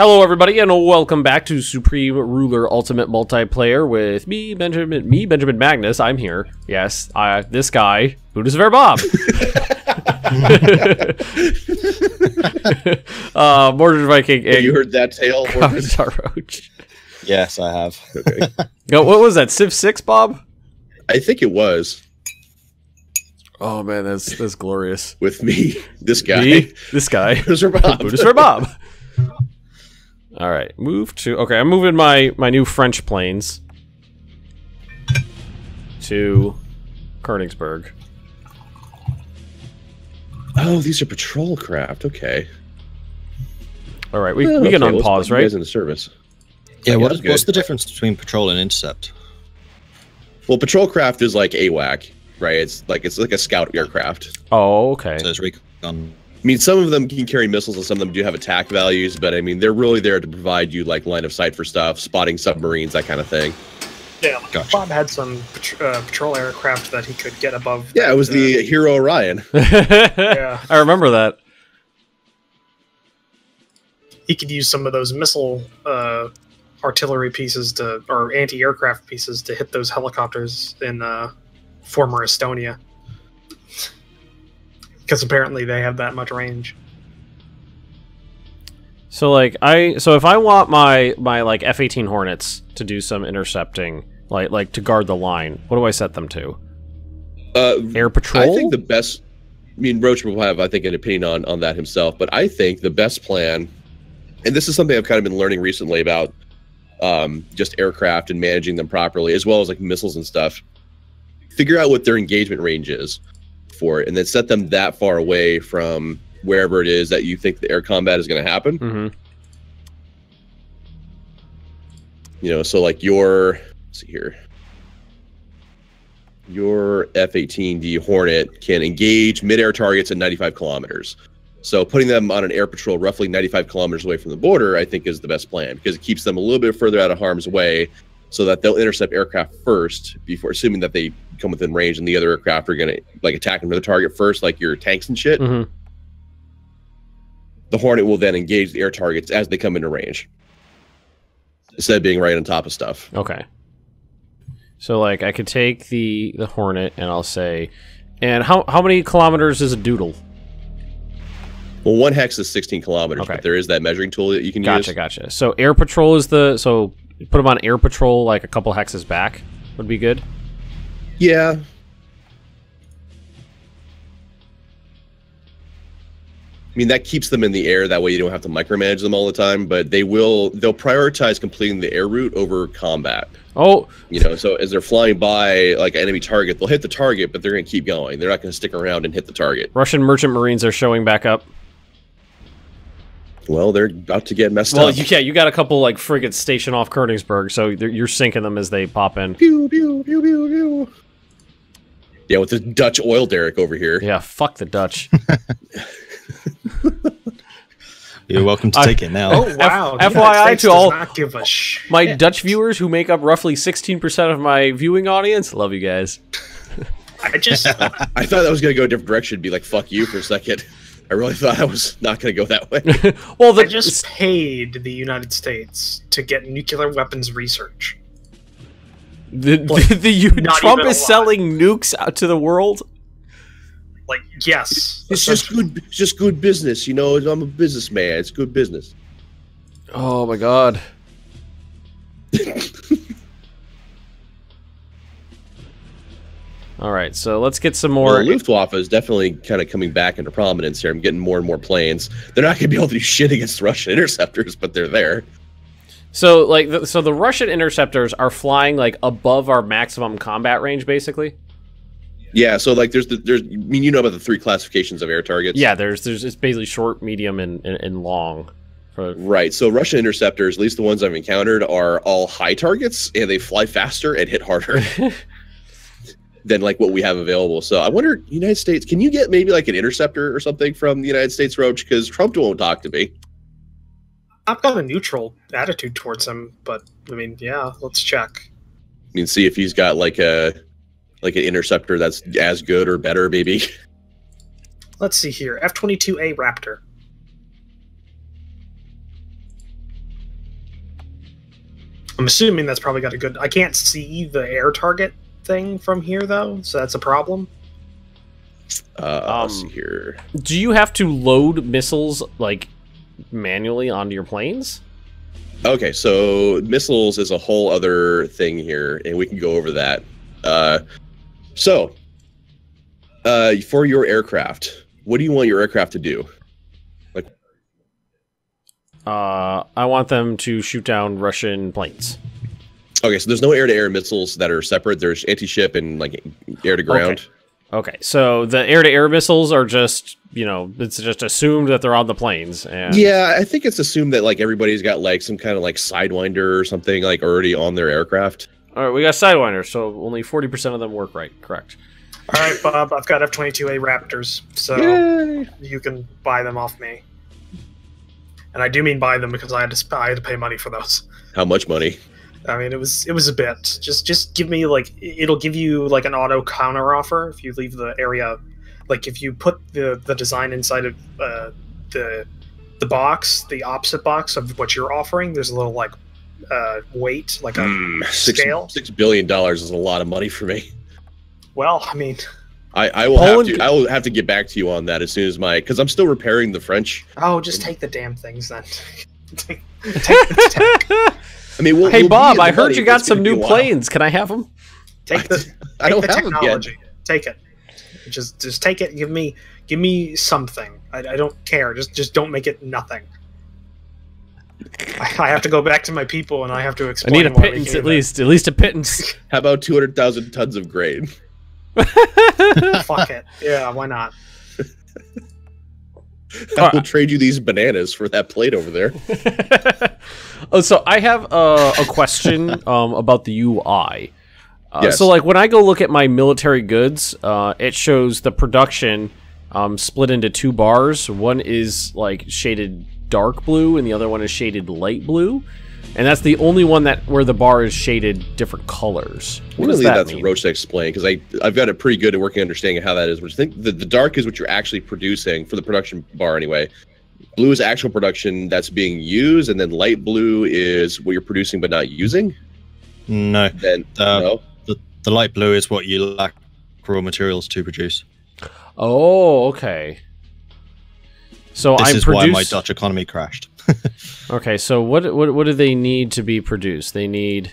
Hello, everybody, and welcome back to Supreme Ruler Ultimate Multiplayer with me, Benjamin Magnus. I'm here. Yes, this guy, Buddhist Bob. Mordred Viking. Have you heard that tale? Roach. Yes, I have. Okay. No, what was that? Civ 6, Bob? I think it was. Oh man, that's glorious. With me, this guy. Me, this guy. Buddhist Bob. All right, move to. Okay, I'm moving my new French planes to Königsberg. Oh, these are patrol craft. Okay. All right, we can unpause, right? You guys in the service. Yeah, what's the difference between patrol and intercept? Well, patrol craft is like AWAC, right? It's like a scout aircraft. Oh, okay. So it's recon. I mean, some of them can carry missiles and some of them do have attack values, but I mean, they're really there to provide you like line of sight for stuff, spotting submarines, that kind of thing. Yeah, Gotcha. Bob had some patrol aircraft that he could get above. Yeah, it was the Hero Orion. Yeah. I remember that. He could use some of those missile artillery pieces or anti-aircraft pieces to hit those helicopters in former Estonia. Because apparently they have that much range. So like if I want my like F-18 Hornets to do some intercepting, like to guard the line, what do I set them to? Air patrol? I think the best. I mean, Roach will have, I think, an opinion on that himself, but I think the best plan, and this is something I've kind of been learning recently about just aircraft and managing them properly, as well as like missiles and stuff. Figure out what their engagement range is for it, and then set them that far away from wherever it is that you think the air combat is going to happen. Mm-hmm. You know, so like let's see here, your F-18D Hornet can engage mid-air targets at 95 kilometers. So putting them on an air patrol roughly 95 kilometers away from the border, I think, is the best plan, because it keeps them a little bit further out of harm's way, so that they'll intercept aircraft first, before assuming that they come within range, and the other aircraft are going to like attack another target first, like your tanks and shit. Mm-hmm. The Hornet will then engage the air targets as they come into range, instead of being right on top of stuff. Okay. So like I could take the Hornet and I'll say, and how many kilometers is a doodle? Well, one hex is 16 kilometers, Okay. but there is that measuring tool that you can use. Gotcha. So air patrol is so put them on air patrol like a couple hexes back would be good. Yeah. I mean, that keeps them in the air. That way you don't have to micromanage them all the time, but they'll prioritize completing the air route over combat. Oh. You know, so as they're flying by like an enemy target, they'll hit the target, but they're going to keep going. They're not going to stick around and hit the target. Russian merchant marines are showing back up. Well, they're about to get messed up. Well, you got a couple like frigates stationed off Königsberg, so you're sinking them as they pop in. Pew, pew, pew, pew, pew. Yeah, with the Dutch oil derrick over here. Yeah, fuck the Dutch. You're welcome to take it now. Oh wow! FYI to all not give a shit. my Dutch viewers who make up roughly 16% of my viewing audience, love you guys. I just I thought that was going to go a different direction, be like, fuck you for a second. I really thought I was not going to go that way. Well, I just paid the United States to get nuclear weapons research. Trump is selling nukes out to the world. Like, yes, It's just good business, you know. I'm a businessman. It's good business. Oh my god. All right, so let's get some more. Well, the Luftwaffe is definitely kind of coming back into prominence here. I'm getting more and more planes. They're not going to be able to do shit against Russian interceptors, but they're there. So like, the Russian interceptors are flying like above our maximum combat range, basically. Yeah, so like there's I mean, you know about the 3 classifications of air targets. Yeah, there's it's basically short, medium, and long. Right. So Russian interceptors, at least the ones I've encountered, are all high targets, and they fly faster and hit harder than like what we have available. So I wonder, United States, can you get maybe like an interceptor or something from the United States, Roach? Because Trump won't talk to me. I've got a neutral attitude towards him, but I mean, yeah, let's check. I mean, see if he's got like an interceptor that's as good or better, maybe. Let's see here. F-22A Raptor. I'm assuming that's probably got a good... I can't see the air target thing from here, though, so that's a problem. Let's see here. Do you have to load missiles, like, manually onto your planes? Okay, so missiles is a whole other thing here, and we can go over that. For your aircraft, what do you want your aircraft to do? Like, I want them to shoot down Russian planes. okay, so there's no air-to-air missiles that are separate. There's anti-ship and like air-to-ground. Okay, so the air-to-air missiles are just, you know, it's just assumed that they're on the planes. And Yeah, I think it's assumed that like everybody's got like some kind of like Sidewinder or something like already on their aircraft. All right, we got Sidewinders, so only 40% of them work right. Correct. All right, Bob, I've got F-22A Raptors, so Yay. you can buy them off me. And I do mean buy them because I had to pay money for those. How much money? I mean, it was a bit. Just give me like it'll give you like an auto counter offer if you leave the area. Like if you put the design inside of the box, the opposite box of what you're offering, there's a little like weight, like a scale. $6 billion is a lot of money for me. Well, I mean, I will have to get back to you on that as soon as because I'm still repairing the French. Oh, just take the damn things then. take the tech. I mean, hey Bob, I heard you got some new planes. Can I have them? Take the I don't have technology. them yet. Take it. Just take it. Give me something. I don't care. Just don't make it nothing. I have to go back to my people and I have to I explain. need a pittance at least a pittance. How about 200,000 tons of grain? Fuck it. Yeah, why not? I will trade you these bananas for that plate over there. Oh, so I have a question about the UI. Yes. So, like, when I go look at my military goods, it shows the production split into two bars. One is, like, shaded dark blue, and the other one is shaded light blue. And that's the only one where the bar is shaded different colors. What does that mean? That's Roach to explain, because I've got a pretty good working understanding of how that is. Which I think the dark is what you're actually producing for the production bar anyway. Blue is actual production that's being used, and then light blue is what you're producing but not using. No. Then no. The light blue is what you lack raw materials to produce. Oh, okay. So this is why my Dutch economy crashed. Okay, so what do they need to be produced? They need,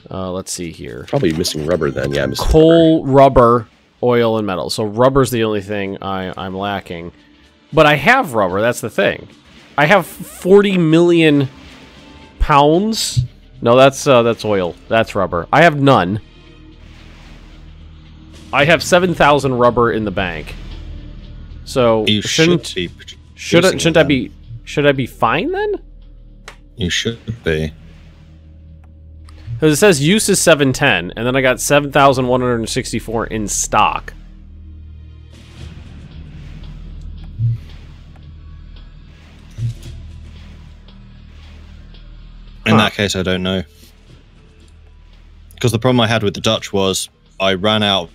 let's see here. Probably missing rubber then. Yeah, missing coal, rubber, oil, and metal. So rubber's the only thing I'm lacking. But I have rubber. That's the thing. I have 40 million pounds. No, that's oil. That's rubber. I have none. I have 7,000 rubber in the bank. So you shouldn't I be fine then? You should be. Because it says use is 710, and then I got 7,164 in stock. In that case, I don't know. Because the problem I had with the Dutch was I ran out of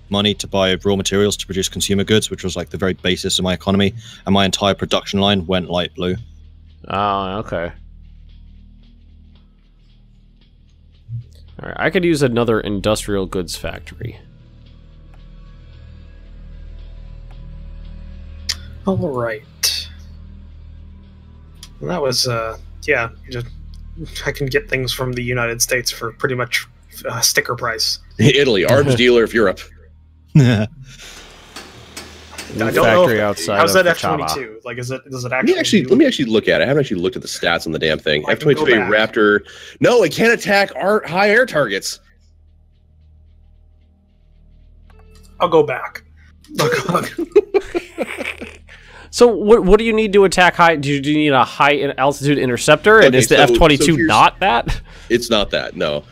money to buy raw materials to produce consumer goods, which was like the very basis of my economy, and my entire production line went light blue. Oh, okay. Alright, I could use another industrial goods factory. Alright. That was, yeah, I can get things from the United States for pretty much sticker price. Italy, arms dealer of Europe. I don't know how's that F-22? Like, does it actually? Let me actually look at it. I haven't actually looked at the stats on the damn thing. F-22A Raptor. No, it can't attack our high air targets. I'll go back. So what do you need to attack high? Do you need a high altitude interceptor? And is the F-22 not that? It's not that. No.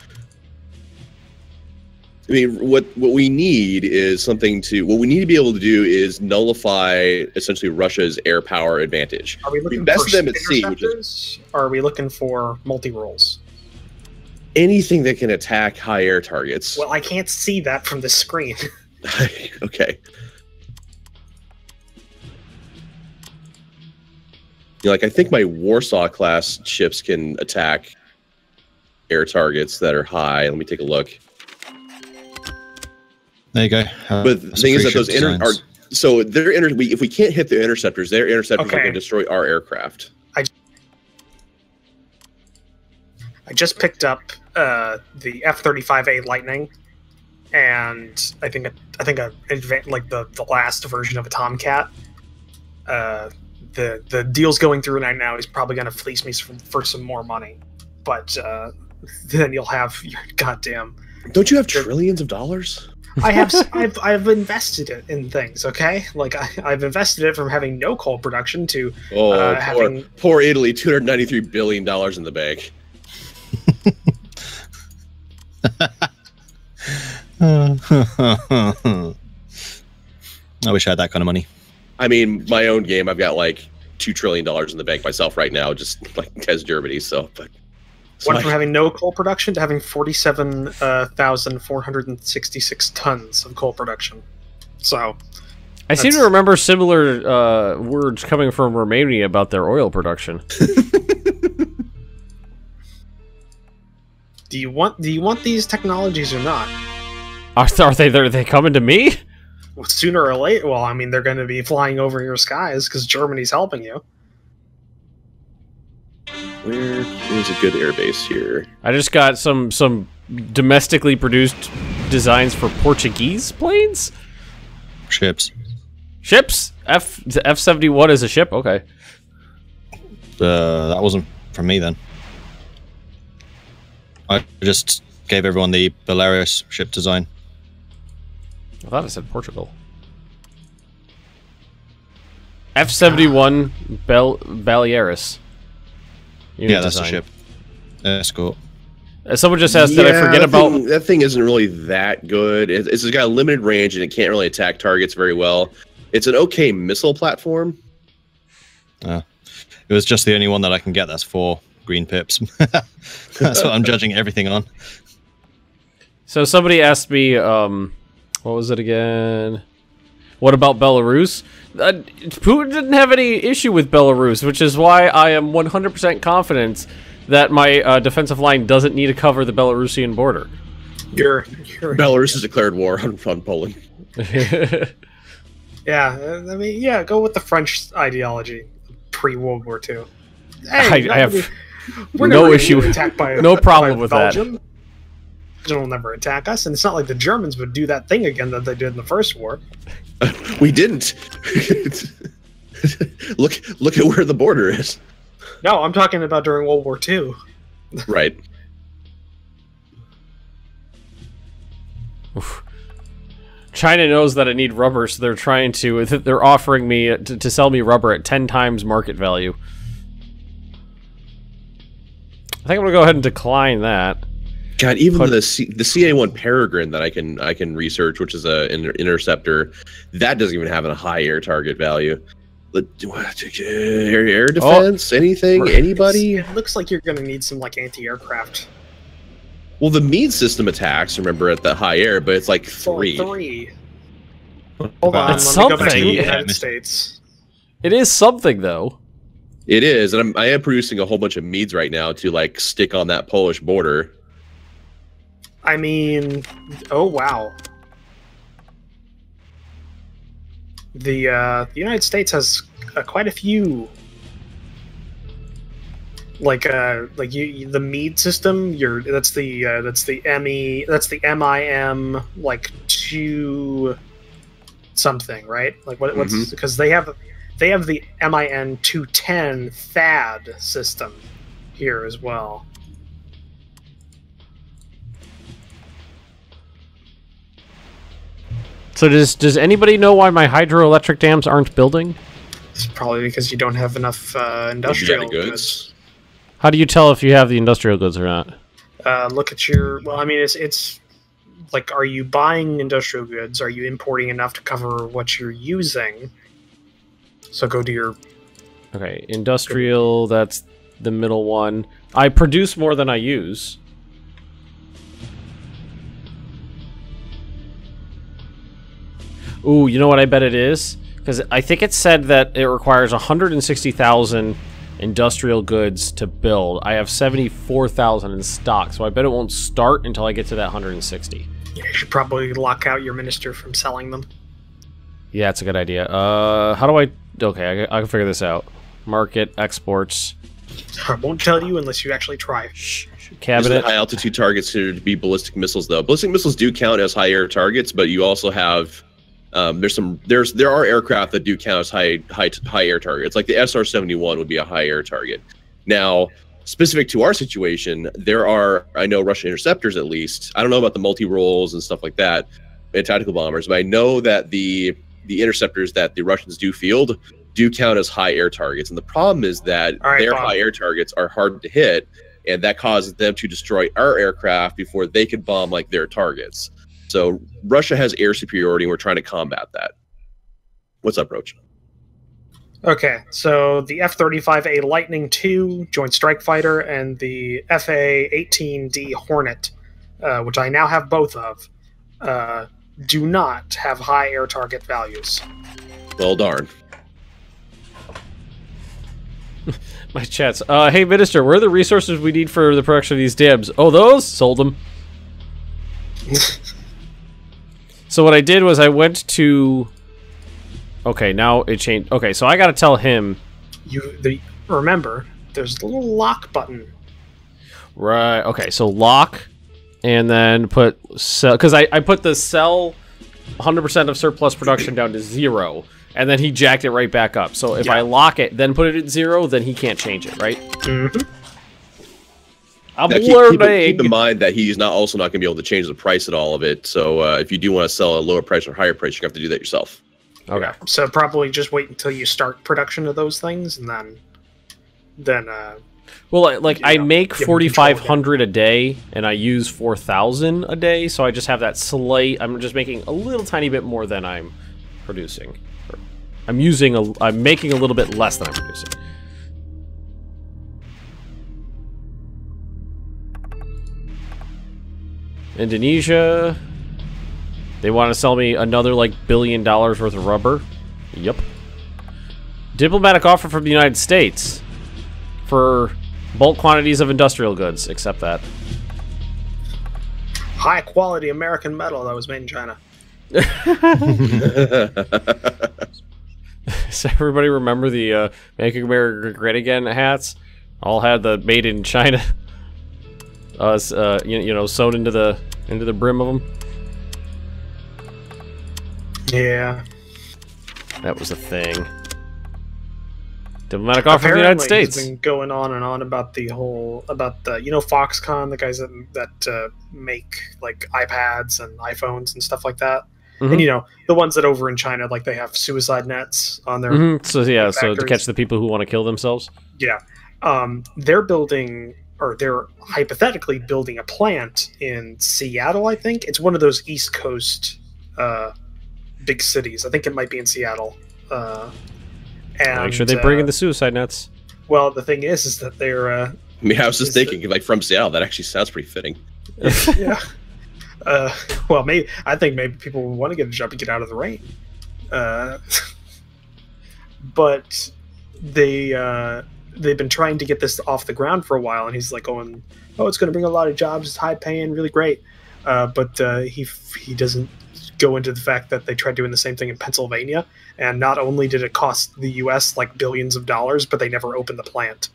I mean, what we need is something to. What we need to be able to do is nullify essentially Russia's air power advantage. Are we looking best for of them at sea, which is, or are we looking for multi-rolls? Anything that can attack high air targets. Well, I can't see that from the screen. Okay. Like, I think my Warsaw class ships can attack air targets that are high. Let me take a look. There you go. But the thing is that those so their if we can't hit the interceptors, their interceptors are going to destroy our aircraft. I just picked up the F-35A Lightning, and I think like the last version of a Tomcat. The deal's going through right now. He's probably going to fleece me for some more money, but then you'll have your goddamn. Don't you have trillions of dollars? I've invested it in things. Okay, like I've invested it from having no coal production to having poor Italy, $293 billion in the bank. I wish I had that kind of money. I mean, my own game, I've got like $2 trillion in the bank myself right now, just like as Germany. So, but went from having no coal production to having 47,466 tons of coal production. So, I seem to remember similar words coming from Romania about their oil production. Do you want these technologies or not? Are they coming to me? Well, sooner or later. Well, I mean, they're going to be flying over your skies because Germany's helping you. Where is a good airbase here? I just got some domestically produced designs for Portuguese planes. Ships. F-71 is a ship. Okay. That wasn't from me then. I just gave everyone the Belarus ship design. I thought it said Portugal. F-71 Balearis. Yeah, that's a ship. Escort. Someone just asked, did I forget about... That thing isn't really that good. It's got a limited range, and it can't really attack targets very well. It's an okay missile platform. It was just the only one that I can get that's 4 green pips. That's what I'm judging everything on. So somebody asked me, what was it again? What about Belarus? Putin didn't have any issue with Belarus, which is why I am 100% confident that my defensive line doesn't need to cover the Belarusian border. Belarus has declared war on Poland. Yeah, I mean, yeah, go with the French ideology pre-World War II. Hey, I have we're no never issue, attacked by, no problem by with Belgium. that. Belgium will never attack us, and it's not like the Germans would do that thing again that they did in the First War. We didn't. Look at where the border is. No, I'm talking about during World War II. Right. Oof. China knows that I need rubber, so they're offering me to sell me rubber at 10 times market value. I think I'm gonna go ahead and decline that. God, even the CA1 Peregrine that I can research, which is an interceptor, that doesn't even have a high air target value. Air defense? Anything? Anybody? It looks like you're going to need some like anti-aircraft. Well, the Meade system attacks, remember, at the high air, but it's like 3. Hold on, it's let me go back to something. the United States. It is something, though. It is, and I am producing a whole bunch of Meads right now to like stick on that Polish border. I mean, oh wow. The United States has quite a few, the Meade system. That's the MIM like 2 something, right? Like what's because they have the MIN 210 THAAD system here as well. So does anybody know why my hydroelectric dams aren't building? It's probably because you don't have enough industrial goods. How do you tell if you have the industrial goods or not? Look at your... Well, I mean, it's like, are you buying industrial goods? Are you importing enough to cover what you're using? So go to your... Okay, industrial, that's the middle one. I produce more than I use. Ooh, you know what I bet it is? Because I think it said that it requires 160,000 industrial goods to build. I have 74,000 in stock, so I bet it won't start until I get to that 160. Yeah, you should probably lock out your minister from selling them. Yeah, that's a good idea. How do I... Okay, I can figure this out. Market, exports. I won't tell you unless you actually try. Shh. These are Cabinet. the high altitude targets considered to be ballistic missiles, though. Ballistic missiles do count as high air targets, but you also have there are aircraft that do count as high air targets. Like the SR-71 would be a high air target. Now, specific to our situation, there are, I know, Russian interceptors at least. I don't know about the multi-roles and stuff like that, and tactical bombers, but I know that the interceptors that the Russians do field do count as high air targets. And the problem is that their high air targets are hard to hit, and that causes them to destroy our aircraft before they can bomb like their targets. So Russia has air superiority, and we're trying to combat that. What's up, Roach? Okay, so the F-35A Lightning II Joint Strike Fighter and the FA-18D Hornet, which I now have both of, do not have high air target values. Well, darn. My chats. Hey, Minister, where are the resources we need for the production of these dams? Oh, those? Sold them. So what I did was I went to... Okay, now it changed. Okay, so I gotta tell him... Remember, there's a little lock button. Right, okay, so lock, and then put sell... Because I put the sell 100% of surplus production down to 0, and then he jacked it right back up. So if I lock it, then put it at 0, then he can't change it, right? Mm-hmm. I'm keep in mind that he's also not going to be able to change the price at all of it. So if you do want to sell a lower price or higher price, you're going to have to do that yourself. Okay. So probably just wait until you start production of those things, and then well, like I make 4,500 a day, and I use 4,000 a day. So I just have that slight. I'm just making a little tiny bit more than I'm producing. I'm making a little bit less than I'm producing. Indonesia. They want to sell me another, like, $1 billion worth of rubber. Yep. Diplomatic offer from the United States for bulk quantities of industrial goods. Accept that. High quality American metal that was made in China. Does everybody remember the Making America Great Again hats? All had the made in China, you know, sewn into the brim of them. Yeah, that was a thing. Diplomatic offer from the United States. He's been going on and on about the Foxconn, the guys that make like iPads and iPhones and stuff like that. Mm-hmm. And you know, the ones that over in China, like they have suicide nets on their so yeah, so to catch the people who want to kill themselves. Yeah, they're hypothetically building a plant in Seattle. I think it's one of those East Coast big cities. I think it might be in Seattle. And make sure they bring in the suicide nets. Well, the thing is that they're. I mean, I was just thinking, like from Seattle, that actually sounds pretty fitting. Yeah. Well, I think maybe people would want to get a job and get out of the rain. But they've been trying to get this off the ground for a while, and he's like going, "Oh, it's going to bring a lot of jobs. It's high paying, really great." But he doesn't go into the fact that they tried doing the same thing in Pennsylvania, and not only did it cost the U.S. like billions of dollars, but they never opened the plant.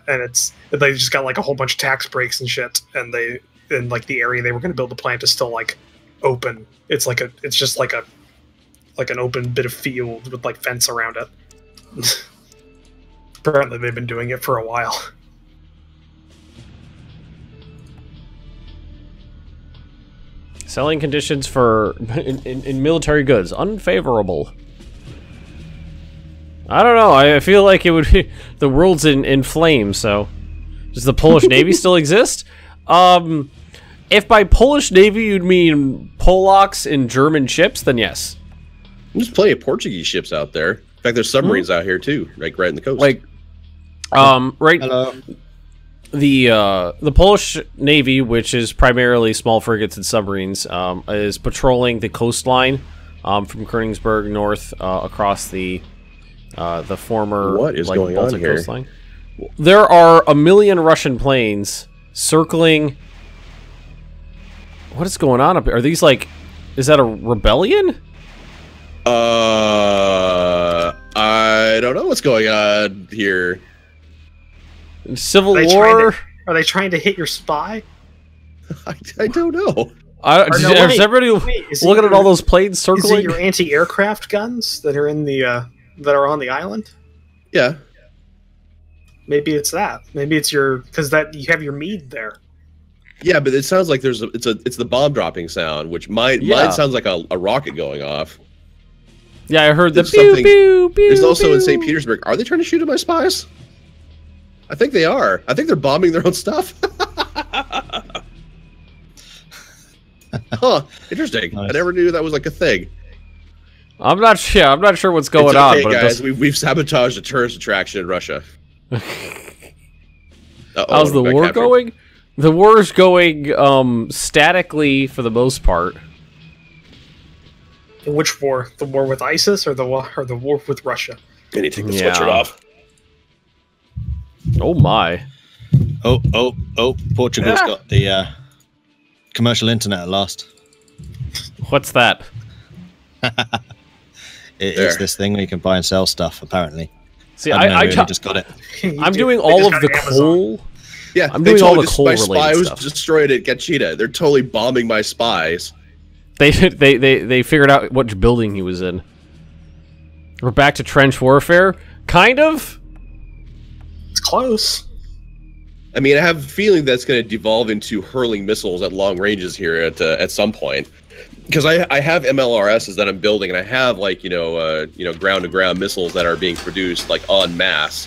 And they just got like a whole bunch of tax breaks and shit, and like the area they were going to build the plant is still like open. It's just like an open bit of field with like fence around it. Apparently they've been doing it for a while. Selling conditions for in military goods unfavorable. I don't know. I feel like it would be the world's in flames. So, does the Polish Navy still exist? If by Polish Navy you'd mean Polacks in German ships, then yes. There's plenty of Portuguese ships out there. In fact, there's submarines out here too, like right in the coast. Like, right. Hello. The Polish Navy, which is primarily small frigates and submarines, is patrolling the coastline from Königsberg north across the The former What is going on Baltic here? coastline. There are a million Russian planes circling. What is going on up here? Are these like? Is that a rebellion? I don't know what's going on here. Civil Are they war? Are they trying to hit your spy? I don't know. Is everybody looking at all those planes Is circling? it your anti-aircraft guns that are in the that are on the island? Yeah. Maybe it's that. Maybe it's your because that you have your mead there. Yeah, but it sounds like it's the bomb dropping sound, which mine sounds like a rocket going off. Yeah, I heard the There's pew something- pew pew. There's also in pew. St. Petersburg. Are they trying to shoot at my spies? I think they are. I think they're bombing their own stuff. Huh. Interesting. Nice. I never knew that was like a thing. I'm not sure what's going It's on, okay, but it guys, does... we've sabotaged a tourist attraction in Russia. How's the war going? The war's going statically for the most part. Which war? The war with ISIS or the war with Russia? I need to take the Yeah. sweatshirt off. Oh my. Oh, Portugal's got the commercial internet at last. What's that? It's There. this thing where you can buy and sell stuff, apparently. See, I don't know, I really, just got it. I'm doing all of the coal. Yeah, I'm they doing all totally the just- coal my related spy was stuff. destroyed at Gachita. They're totally bombing my spies. They figured out which building he was in. We're back to trench warfare, kind of. It's close. I mean, I have a feeling that's going to devolve into hurling missiles at long ranges here at some point. Because I have MLRSs that I'm building, and I have like ground to ground missiles that are being produced like en masse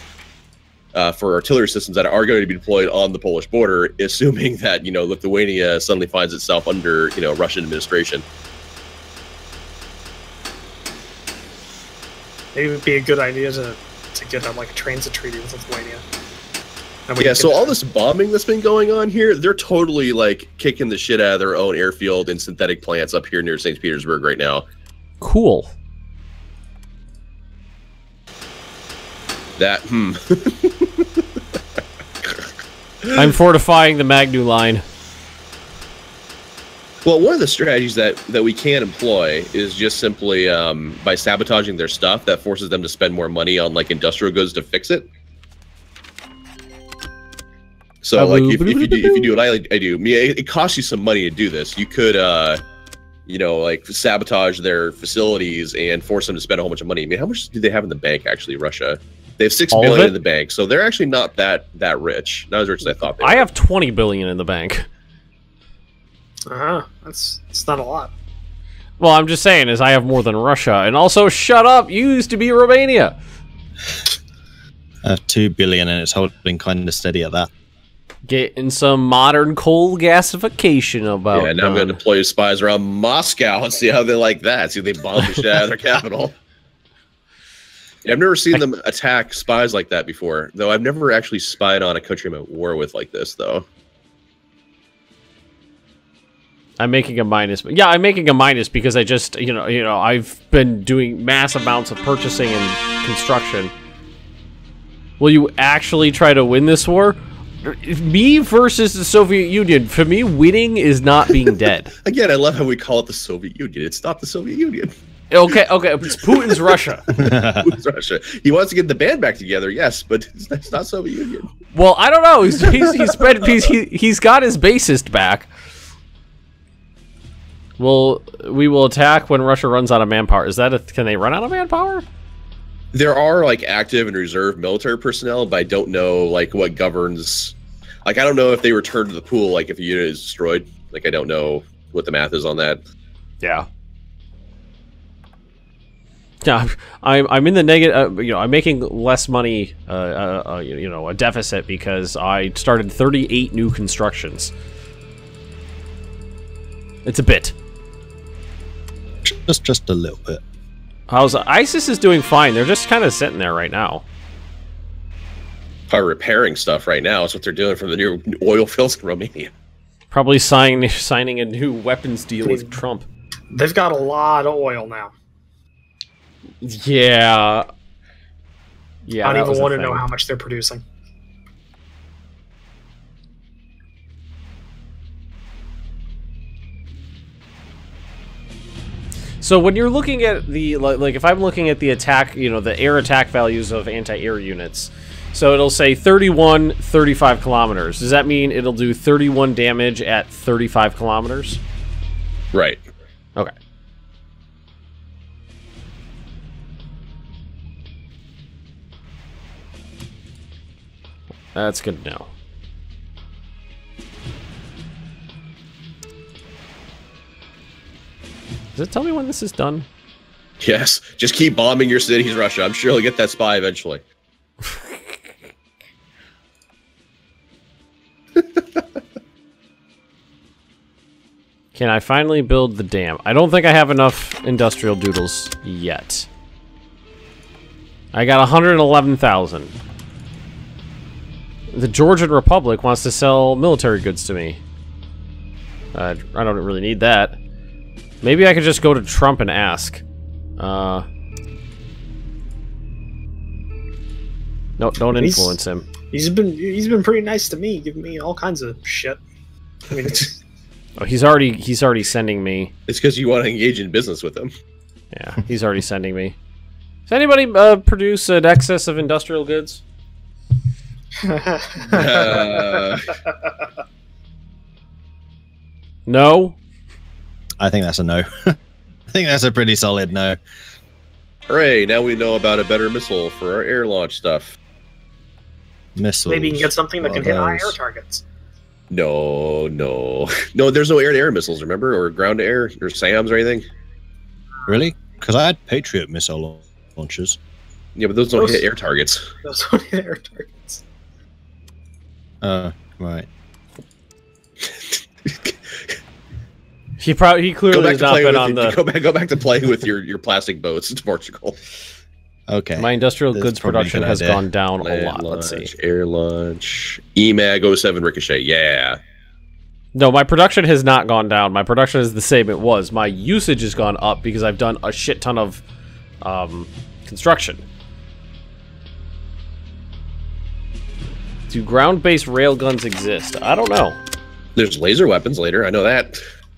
for artillery systems that are going to be deployed on the Polish border, assuming that Lithuania suddenly finds itself under Russian administration. Maybe it would be a good idea to get like a transit treaty with Lithuania. And we Yeah, can- so all this bombing that's been going on here, they're totally like kicking the shit out of their own airfield and synthetic plants up here near St. Petersburg right now. Cool. That I'm fortifying the Magnus line. Well, one of the strategies that we can employ is just simply by sabotaging their stuff that forces them to spend more money on like industrial goods to fix it. So like if you do what I do, I mean, it costs you some money to do this. You could like sabotage their facilities and force them to spend a whole bunch of money. I mean, how much do they have in the bank actually, Russia? They have $6 All of billion it? in the bank, so they're actually not that rich. Not as rich as I thought they were. I have 20 billion in the bank. That's not a lot. Well, I'm just saying, is I have more than Russia, and also, shut up. You used to be Romania. I have 2 billion, and it's holding kind of steady at that. Getting some modern coal gasification about. Yeah, now I'm going to deploy spies around Moscow and see how they like that. See if they bomb the shit out of their capital. Yeah, I've never seen them attack spies like that before, though. I've never actually spied on a country I'm at war with like this, though. I'm making a minus. Yeah, I'm making a minus because I just, I've been doing mass amounts of purchasing and construction. Will you actually try to win this war? Me versus the Soviet Union. For me, winning is not being dead. Again, I love how we call it the Soviet Union. It's not the Soviet Union. Okay, it's Putin's Russia. It's Russia. He wants to get the band back together, yes, but it's not Soviet Union. Well, I don't know. He's got his bassist back. We will attack when Russia runs out of manpower. Can they run out of manpower? There are like active and reserve military personnel, but I don't know like what governs. Like I don't know if they return to the pool. Like if a unit is destroyed, like I don't know what the math is on that. Yeah. Yeah, I'm in the negative. I'm making less money. A deficit because I started 38 new constructions. It's a bit. Just a little bit. ISIS is doing fine. They're just kind of sitting there right now. Probably repairing stuff right now. That's what they're doing from the new oil fields in Romania. Probably signing a new weapons deal with Trump. They've got a lot of oil now. Yeah. Yeah, I that don't was even a want to know thing. how much they're producing. So when you're looking at the, like if I'm looking at the attack, you know, the air attack values of anti-air units, so it'll say 31, 35 kilometers. Does that mean it'll do 31 damage at 35 kilometers? Right. Okay. That's good to know. Does it tell me when this is done? Yes. Just keep bombing your cities, Russia. I'm sure you'll get that spy eventually. Can I finally build the dam? I don't think I have enough industrial doodles yet. I got 111,000. The Georgian Republic wants to sell military goods to me. I don't really need that. Maybe I could just go to Trump and ask. No, don't influence him. He's been pretty nice to me, giving me all kinds of shit. I mean, it's, Oh, he's already sending me. It's because you want to engage in business with him. Yeah, he's already sending me. Does anybody produce an excess of industrial goods? No? I think that's a no. I think that's a pretty solid no. Hooray, now we know about a better missile for our air launch stuff. Missiles. maybe you can get something that What can are hit high those? air targets. No. No, there's no air-to-air missiles, remember? Or ground-to-air, or SAMs or anything? Really? Because I had Patriot missile launchers. Yeah, but those don't hit air targets. Those don't hit air targets. Right. He clearly has not been on the. Go back to playing with your plastic boats to Portugal. Okay. My industrial That's goods probably a production good has idea. gone down a Land lot. Let's launch, see. air launch, EMAG 07 Ricochet, yeah. No, my production has not gone down. My production is the same it was. My usage has gone up because I've done a shit ton of construction. Do ground-based railguns exist? I don't know. There's laser weapons later, I know that.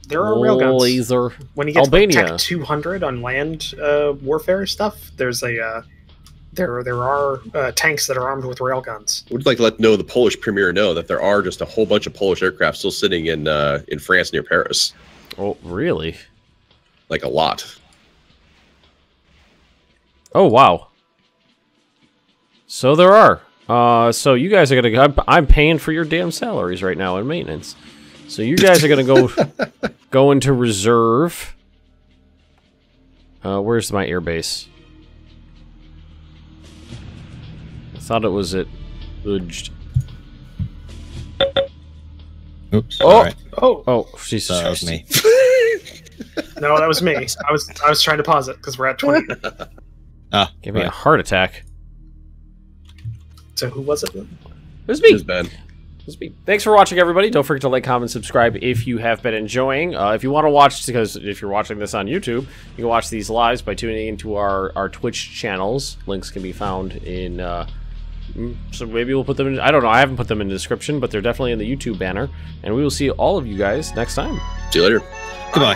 There are railguns. Laser. When you get Albania. to like, Tech 200 on land warfare stuff, there's a there are tanks that are armed with railguns. Would like to let the Polish premier know that there are just a whole bunch of Polish aircraft still sitting in France near Paris. Oh, really? Like a lot. Oh, wow. So there are. So you guys are gonna. I'm paying for your damn salaries right now in maintenance. So you guys are gonna go into reserve. Where's my airbase? I thought it was at Udged. Oops. Oh! Alright. Oh, Jesus That was Christ. me. No, that was me. I was trying to pause it because we're at 20. Give me a Right. heart attack. So who was it? It was me. Here's Ben. Thanks for watching, everybody. Don't forget to like, comment, subscribe if you have been enjoying. If you want to watch, because if you're watching this on YouTube, you can watch these lives by tuning into our Twitch channels. Links can be found in. So maybe we'll put them in. I don't know. I haven't put them in the description, but they're definitely in the YouTube banner. And we will see all of you guys next time. See you later. Goodbye.